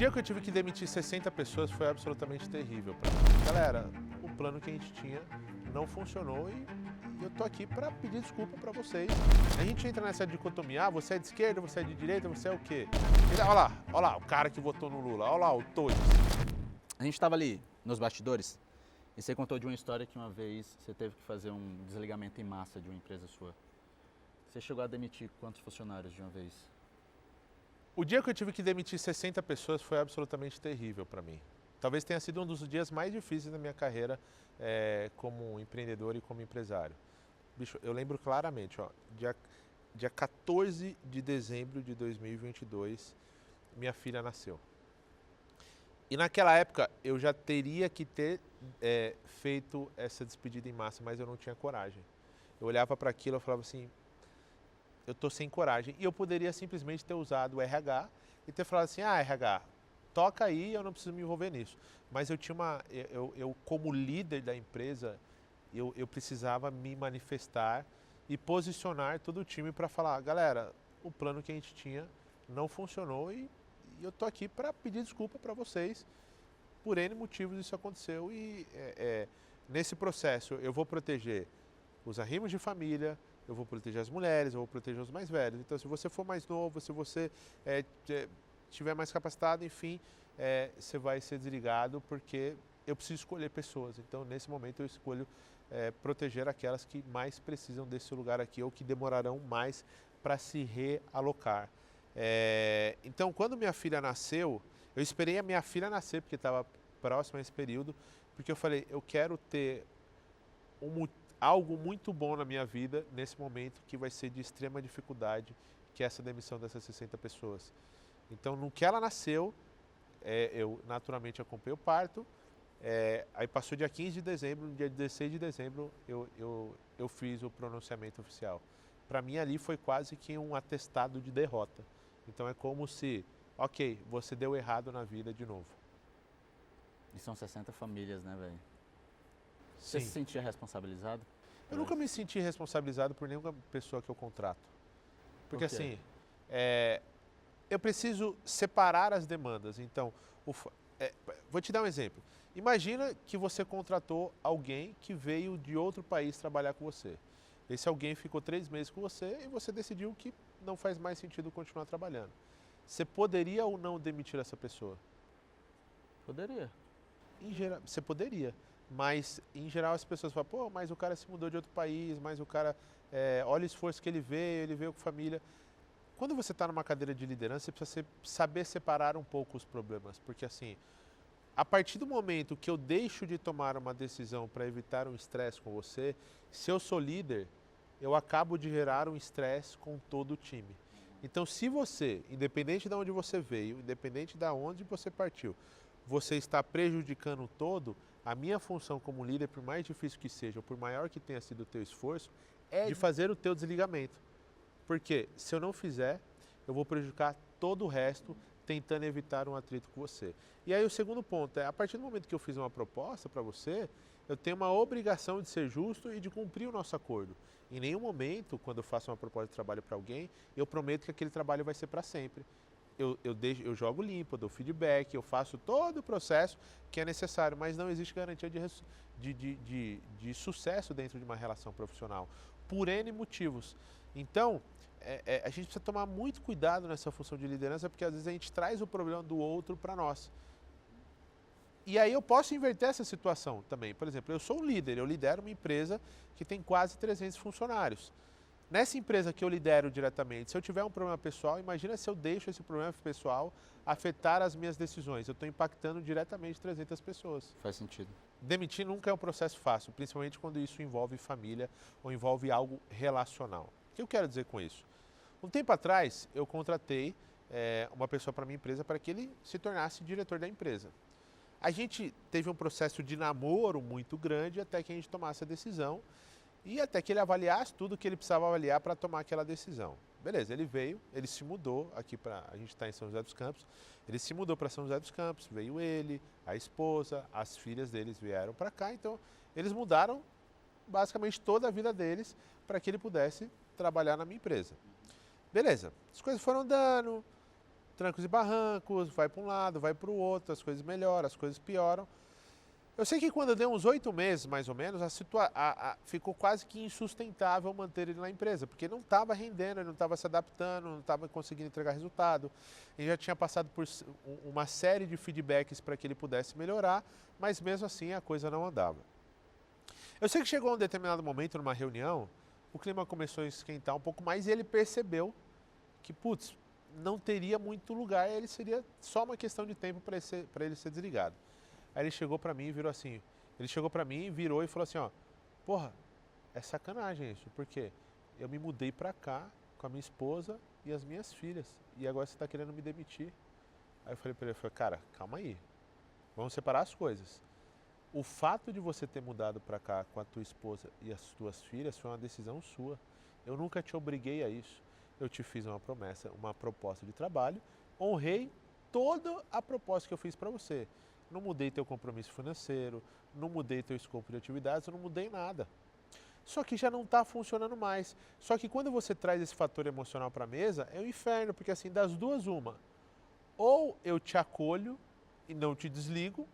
dia que eu tive que demitir 60 pessoas foi absolutamente terrível para mim. Galera, o plano que a gente tinha não funcionou e eu tô aqui para pedir desculpa para vocês. A gente entra nessa dicotomia, você é de esquerda, você é de direita, você é o quê? Olha lá, o cara que votou no Lula, olha lá, o Todes. A gente estava ali nos bastidores e você contou de uma história que uma vez você teve que fazer um desligamento em massa de uma empresa sua. Você chegou a demitir quantos funcionários de uma vez? O dia que eu tive que demitir 60 pessoas foi absolutamente terrível para mim. Talvez tenha sido um dos dias mais difíceis da minha carreira como empreendedor e como empresário. Bicho, eu lembro claramente, ó, dia 14 de dezembro de 2022, minha filha nasceu. E naquela época eu já teria que ter feito essa despedida em massa, mas eu não tinha coragem. Eu olhava para aquilo e falava assim, eu tô sem coragem. E eu poderia simplesmente ter usado o RH e ter falado assim, RH, toca aí, eu não preciso me envolver nisso. Mas eu tinha eu como líder da empresa, eu precisava me manifestar e posicionar todo o time para falar, galera, o plano que a gente tinha não funcionou e eu tô aqui para pedir desculpa para vocês. Por N motivos isso aconteceu e nesse processo eu vou proteger os arrimos de família, eu vou proteger as mulheres, eu vou proteger os mais velhos. Então, se você for mais novo, se você estiver mais capacitado, enfim, você vai ser desligado porque eu preciso escolher pessoas. Então, nesse momento, eu escolho proteger aquelas que mais precisam desse lugar aqui ou que demorarão mais para se realocar. Então, quando minha filha nasceu, eu esperei a minha filha nascer, porque estava próximo a esse período, porque eu falei, eu quero ter algo muito bom na minha vida nesse momento que vai ser de extrema dificuldade, que é essa demissão dessas 60 pessoas. Então, no que ela nasceu, eu naturalmente acompanhei o parto, aí passou dia 15 de dezembro, no dia 16 de dezembro eu fiz o pronunciamento oficial. Para mim ali foi quase que um atestado de derrota. Então é como se, ok, você deu errado na vida de novo. E são 60 famílias, né, velho? Sim. Você se sentia responsabilizado? Eu nunca me senti responsabilizado por nenhuma pessoa que eu contrato. Porque assim, eu preciso separar as demandas. Então, vou te dar um exemplo. Imagina que você contratou alguém que veio de outro país trabalhar com você. Esse alguém ficou 3 meses com você e você decidiu que não faz mais sentido continuar trabalhando. Você poderia ou não demitir essa pessoa? Poderia. Em geral, você poderia. Mas, em geral, as pessoas falam, pô, mas o cara se mudou de outro país, mas o cara, olha o esforço que ele veio com família. Quando você está numa cadeira de liderança, você precisa saber separar um pouco os problemas. Porque, assim, a partir do momento que eu deixo de tomar uma decisão para evitar um estresse com você, se eu sou líder, eu acabo de gerar um estresse com todo o time. Então, se você, independente de onde você veio, independente de onde você partiu, você está prejudicando todo, a minha função como líder, por mais difícil que seja, ou por maior que tenha sido o teu esforço, é de fazer o teu desligamento. Porque se eu não fizer, eu vou prejudicar todo o resto, tentando evitar um atrito com você. E aí o segundo ponto é, a partir do momento que eu fiz uma proposta para você, eu tenho uma obrigação de ser justo e de cumprir o nosso acordo. Em nenhum momento, quando eu faço uma proposta de trabalho para alguém, eu prometo que aquele trabalho vai ser para sempre. Eu jogo limpo, eu dou feedback, eu faço todo o processo que é necessário, mas não existe garantia de sucesso dentro de uma relação profissional, por N motivos. Então, a gente precisa tomar muito cuidado nessa função de liderança, porque às vezes a gente traz o problema do outro para nós. E aí eu posso inverter essa situação também. Por exemplo, eu sou um líder, eu lidero uma empresa que tem quase 300 funcionários. Nessa empresa que eu lidero diretamente, se eu tiver um problema pessoal, imagina se eu deixo esse problema pessoal afetar as minhas decisões. Eu estou impactando diretamente 300 pessoas. Faz sentido. Demitir nunca é um processo fácil, principalmente quando isso envolve família ou envolve algo relacional. O que eu quero dizer com isso? Um tempo atrás, eu contratei uma pessoa para a minha empresa para que ele se tornasse diretor da empresa. A gente teve um processo de namoro muito grande até que a gente tomasse a decisão e até que ele avaliasse tudo que ele precisava avaliar para tomar aquela decisão. Beleza, ele veio, ele se mudou aqui para... A gente está em São José dos Campos. Ele se mudou para São José dos Campos, veio ele, a esposa, as filhas deles vieram para cá. Então, eles mudaram basicamente toda a vida deles para que ele pudesse trabalhar na minha empresa. Beleza, as coisas foram andando, trancos e barrancos, vai para um lado, vai para o outro, as coisas melhoram, as coisas pioram. Eu sei que quando eu dei uns 8 meses, mais ou menos, ficou quase que insustentável manter ele na empresa, porque não estava rendendo, ele não estava se adaptando, não estava conseguindo entregar resultado. Ele já tinha passado por uma série de feedbacks para que ele pudesse melhorar, mas mesmo assim a coisa não andava. Eu sei que chegou um determinado momento, numa reunião, o clima começou a esquentar um pouco mais e ele percebeu que, putz, não teria muito lugar, ele seria só uma questão de tempo para ele ser desligado. Aí ele chegou pra mim e virou assim, virou e falou assim, ó, porra, é sacanagem isso, porque eu me mudei pra cá com a minha esposa e as minhas filhas, e agora você tá querendo me demitir. Aí eu falei pra ele, cara, calma aí, vamos separar as coisas. O fato de você ter mudado pra cá com a tua esposa e as tuas filhas foi uma decisão sua. Eu nunca te obriguei a isso. Eu te fiz uma promessa, uma proposta de trabalho, honrei toda a proposta que eu fiz pra você. Não mudei teu compromisso financeiro, não mudei teu escopo de atividades, eu não mudei nada. Só que já não está funcionando mais. Só que quando você traz esse fator emocional para a mesa, é um inferno, porque assim, das duas uma. Ou eu te acolho e não te desligo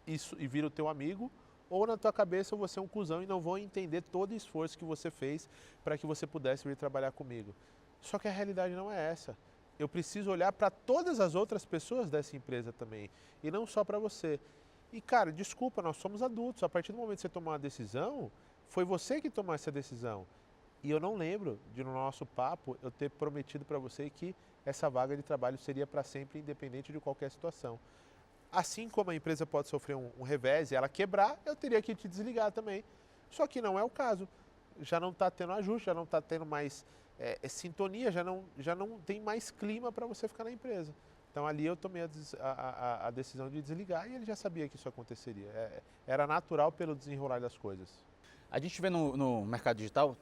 e viro teu amigo, ou na tua cabeça eu vou ser um cuzão e não vou entender todo o esforço que você fez para que você pudesse vir trabalhar comigo. Só que a realidade não é essa. Eu preciso olhar para todas as outras pessoas dessa empresa também, e não só para você. E cara, desculpa, nós somos adultos, a partir do momento que você tomou uma decisão, foi você que tomou essa decisão. E eu não lembro de no nosso papo eu ter prometido para você que essa vaga de trabalho seria para sempre, independente de qualquer situação. Assim como a empresa pode sofrer um revés e ela quebrar, eu teria que te desligar também. Só que não é o caso. Já não está tendo ajuste, já não está tendo mais sintonia, já não tem mais clima para você ficar na empresa. Então ali eu tomei a decisão de desligar e ele já sabia que isso aconteceria. Era natural pelo desenrolar das coisas. A gente vê no mercado digital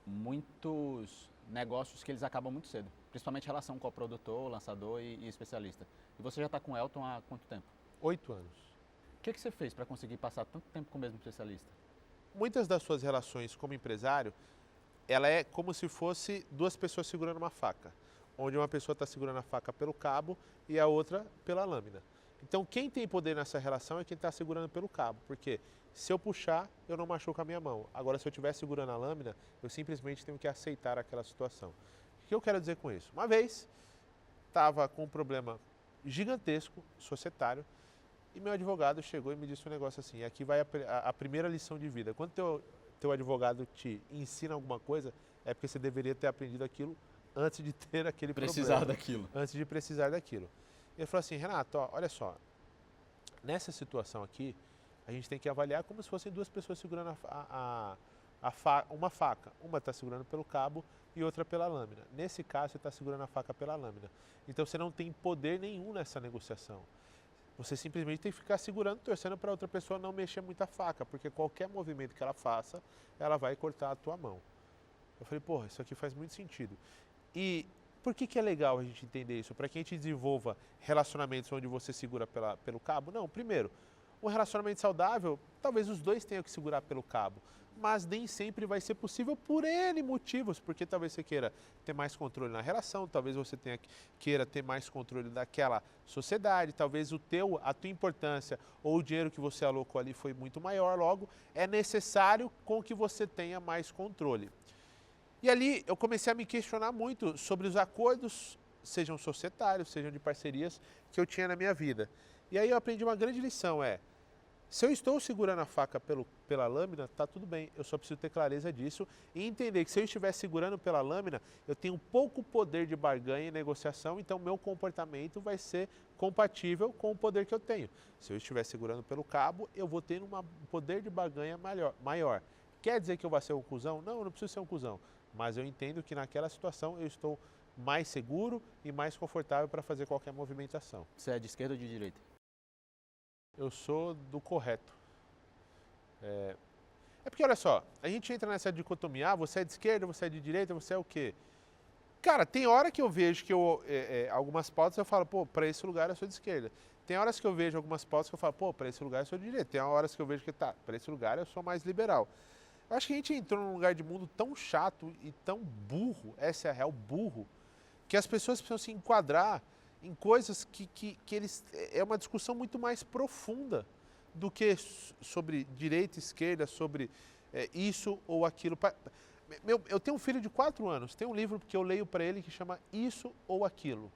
muitos negócios que eles acabam muito cedo, principalmente em relação com o produtor, lançador e especialista. E você já está com o Elton há quanto tempo? 8 anos. O que você fez para conseguir passar tanto tempo com o mesmo especialista? Muitas das suas relações como empresário, ela é como se fosse duas pessoas segurando uma faca, onde uma pessoa está segurando a faca pelo cabo e a outra pela lâmina. Então quem tem poder nessa relação é quem está segurando pelo cabo, porque se eu puxar, eu não machuco a minha mão. Agora, se eu estiver segurando a lâmina, eu simplesmente tenho que aceitar aquela situação. O que eu quero dizer com isso? Uma vez, estava com um problema gigantesco, societário, e meu advogado chegou e me disse um negócio assim, aqui vai a primeira lição de vida. Quando teu advogado te ensina alguma coisa, é porque você deveria ter aprendido aquilo antes de ter aquele Precisar problema. daquilo. Antes de precisar daquilo. Ele falou assim, Renato, ó, olha só, nessa situação aqui, a gente tem que avaliar como se fossem duas pessoas segurando uma faca. Uma está segurando pelo cabo e outra pela lâmina. Nesse caso, você está segurando a faca pela lâmina. Então, você não tem poder nenhum nessa negociação. Você simplesmente tem que ficar segurando, torcendo para outra pessoa não mexer muito a faca, porque qualquer movimento que ela faça, ela vai cortar a tua mão. Eu falei, porra, isso aqui faz muito sentido. E por que é legal a gente entender isso? Para que a gente desenvolva relacionamentos onde você segura pelo cabo? Não, primeiro, um relacionamento saudável, talvez os dois tenham que segurar pelo cabo, mas nem sempre vai ser possível por N motivos, porque talvez você queira ter mais controle na relação, talvez você queira ter mais controle daquela sociedade, talvez a tua importância ou o dinheiro que você alocou ali foi muito maior, logo é necessário com que você tenha mais controle. E ali eu comecei a me questionar muito sobre os acordos, sejam societários, sejam de parcerias, que eu tinha na minha vida. E aí eu aprendi uma grande lição, se eu estou segurando a faca pela lâmina, tá tudo bem, eu só preciso ter clareza disso e entender que se eu estiver segurando pela lâmina, eu tenho pouco poder de barganha e negociação, então meu comportamento vai ser compatível com o poder que eu tenho. Se eu estiver segurando pelo cabo, eu vou ter um poder de barganha maior. Quer dizer que eu vou ser um cuzão? Não, eu não preciso ser um cuzão, mas eu entendo que naquela situação eu estou mais seguro e mais confortável para fazer qualquer movimentação. Você é de esquerda ou de direita? Eu sou do correto. É porque, olha só, a gente entra nessa dicotomia, você é de esquerda, você é de direita, você é o quê? Cara, tem hora que eu vejo que algumas pautas eu falo, pô, para esse lugar eu sou de esquerda. Tem horas que eu vejo algumas pautas que eu falo, pô, para esse lugar eu sou de direita. Tem horas que eu vejo que, tá, para esse lugar eu sou mais liberal. Eu acho que a gente entrou num lugar de mundo tão chato e tão burro, essa é a real, burro, que as pessoas precisam se enquadrar em coisas que eles... É uma discussão muito mais profunda do que sobre direita, esquerda, sobre isso ou aquilo. Eu tenho um filho de 4 anos, tem um livro que eu leio para ele que chama Isso ou Aquilo.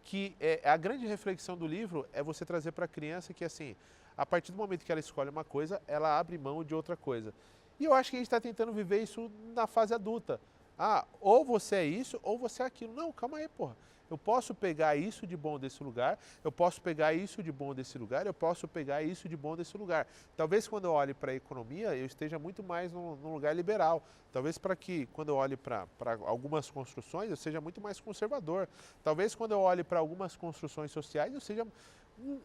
Que a grande reflexão do livro é você trazer para a criança que, assim, a partir do momento que ela escolhe uma coisa, ela abre mão de outra coisa. E eu acho que a gente está tentando viver isso na fase adulta. Ah, ou você é isso, ou você é aquilo. Não, calma aí, porra. Eu posso pegar isso de bom desse lugar, eu posso pegar isso de bom desse lugar, eu posso pegar isso de bom desse lugar. Talvez quando eu olhe para a economia, eu esteja muito mais num lugar liberal. Talvez para que, quando eu olhe para algumas construções, eu seja muito mais conservador. Talvez quando eu olhe para algumas construções sociais, eu seja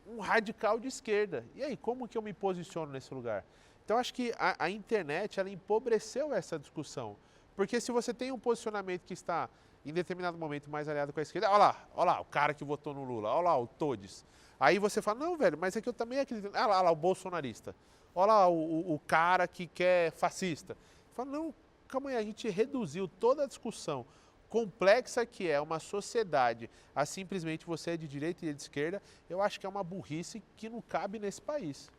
um radical de esquerda. E aí, como que eu me posiciono nesse lugar? Então, acho que a internet, ela empobreceu essa discussão. Porque se você tem um posicionamento que está, em determinado momento, mais aliado com a esquerda, olha lá, o cara que votou no Lula, olha lá, o Todes. Aí você fala, não, velho, mas é que eu também acredito. Olha lá, o bolsonarista. Olha lá, o cara que quer fascista. Fala, não, calma aí, a gente reduziu toda a discussão complexa que é uma sociedade a simplesmente você é de direita e de esquerda. Eu acho que é uma burrice que não cabe nesse país.